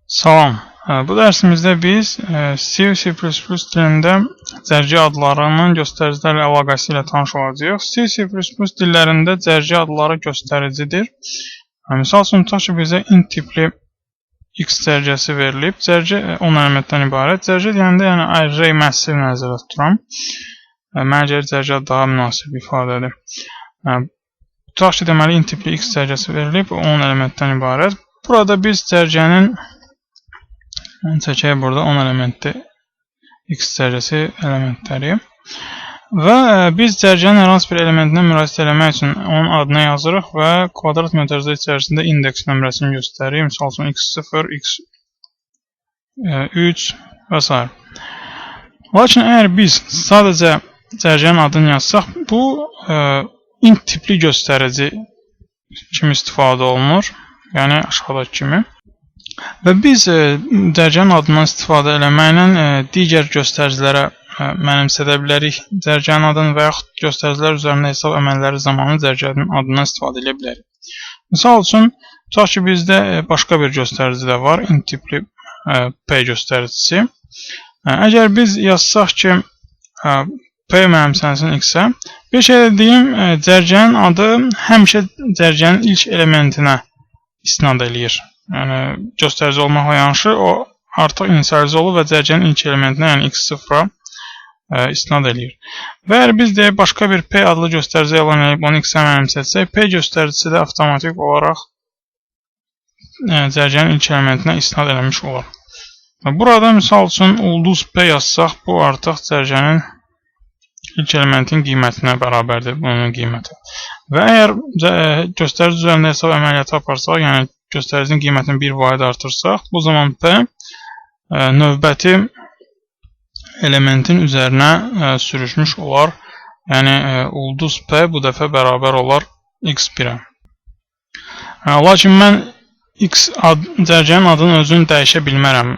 Salam. Bu dərsimizdə biz C, C++ dilində cərgə adlarının göstəricilərlə əlaqəsi ilə tanış olacağıq. C, C++ dillərində cərgə adları göstəricidir. Misal üçün, tutaq ki, bizə int tipli x cərgəsi verilib. Cərgə 10 elementdən ibarət. Cərgə deyəndə, yəni array massiv nəzərdə tuturam. Mənə gəlir cərgə daha münasib ifadədir. Tutaq ki, deməli, int tipli x cərgəsi verilib, 10 elementdən ibarət. Burada biz cərgənin çəkək burada 10 elementli x cərgəsi elementləri və biz cərgənin hər hansı bir elementinə müraciət eləmək üçün onun adını yazırıq və kvadrat mötərizə içərisində indeks nömrəsini göstərir. Misal üçün x0, x3 və s. Lakin əgər biz sadəcə cərgənin adını yazsaq, bu int tipli göstərici kimi istifadə olunur, yəni aşağıdakı kimi. Və biz cərgənin adından istifadə eləməklə digər göstəricilərə mənimsədə bilərik cərgənin adını və yaxud göstəricilər üzərində hesab əməlləri zamanı cərgənin adından istifadə edə bilərik. Misal üçün, tutaq ki, bizdə başqa bir göstərici də var, int tipli p göstəricisi. Əgər biz yazsaq ki, p mənimsənsin x-ə, bir şey deyim, cərgənin adı həmişə cərgənin ilk elementinə istinad eləyir. Yəni, göstərici olmaqla yanaşı, o artıq inisialize olur və cərgənin ilk elementinə, yəni x0-a istinad eləyir. Və əgər biz deyək, başqa bir p adlı göstərici elan edib, onu x-ə mənimsətsək, p göstəricisi də avtomatik olaraq cərgənin ilk elementinə istinad eləmiş olur. Burada, misal üçün, ulduz p yazsaq, bu artıq cərgənin ilk elementin qiymətinə bərabərdir, bunun qiyməti. Və əgər göstərici üzərində hesab əməliyyatı aparsaq, yəni göstəricinin qiymətini 1 vahid artırsaq, bu zaman p növbəti elementin üzərinə sürüşmüş olar. Yəni, ulduz p bu dəfə bərabər olar x1-ə. Lakin mən cərgənin adının özünü dəyişə bilmərəm.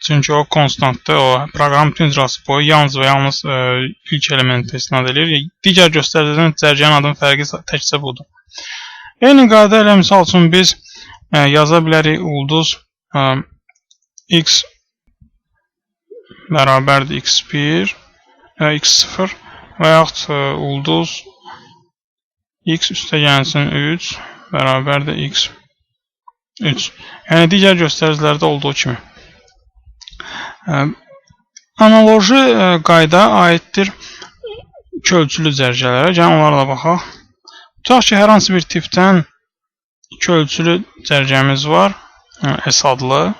Çünki o konstantdır, o proqram bütün icrası boyu yalnız və yalnız ilk elementə istinad edir. Digər göstəricidən cərgənin adının fərqi təkcə budur. Eyni qayda ilə, misal üçün, biz yaza bilərik ulduz x bərabərdir x1, x0 və yaxud ulduz x üstəgəlsin 3 bərabərdir x3. Yəni, digər göstəricilərdə olduğu kimi. Analoji qayda aiddir iki ölçülü cərgələrə. Gəlin onlarla baxaq. Tutaq ki, hər hansı bir tipdən iki ölçülü cərgəmiz var, S adlı.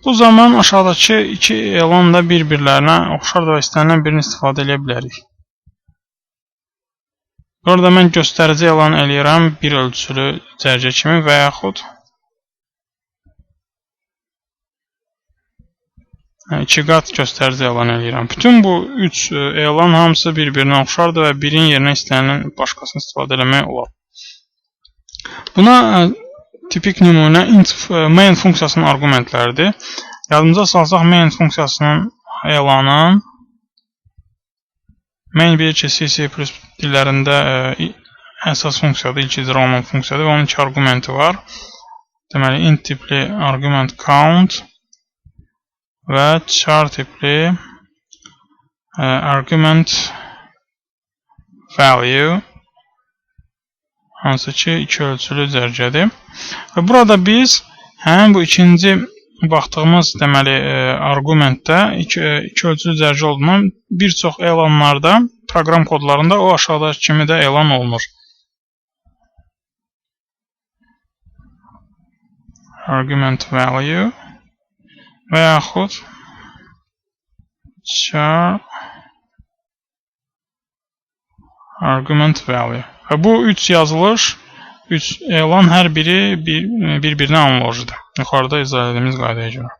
Bu zaman aşağıdakı iki elan da bir-birlərinə oxşar və istənilən birini istifadə edə bilərik. Burada mən göstərici elan eləyirəm bir ölçülü cərgə kimi və yaxud iki qat göstərici elan eləyirəm. Bütün bu üç elan hamısı bir-birinə oxşardır və birin yerinə istənilən başqasını istifadə eləmək olar. Buna tipik nümunə main funksiyasının arqumentləridir. Yadımıza salsaq, main funksiyasının elanı main bir ki, C++ dillərində əsas funksiyadır, ilk icra olunan funksiyadır və onun iki arqumenti var. Deməli, int tipli arqument count və char tipli argument value, hansı ki, iki ölçülü cərgədir. Və burada biz həmin bu ikinci baxdığımız deməli arqumentdə iki ölçülü cərgə olduğundan bir çox elanlarda, proqram kodlarında o aşağıdakı kimi də elan olunur. Argument value və yaxud char argument value. Və bu üç yazılış, üç elan hər biri bir-birinə analojidir. Yuxarıda izah edildiyimiz qaydaya görə.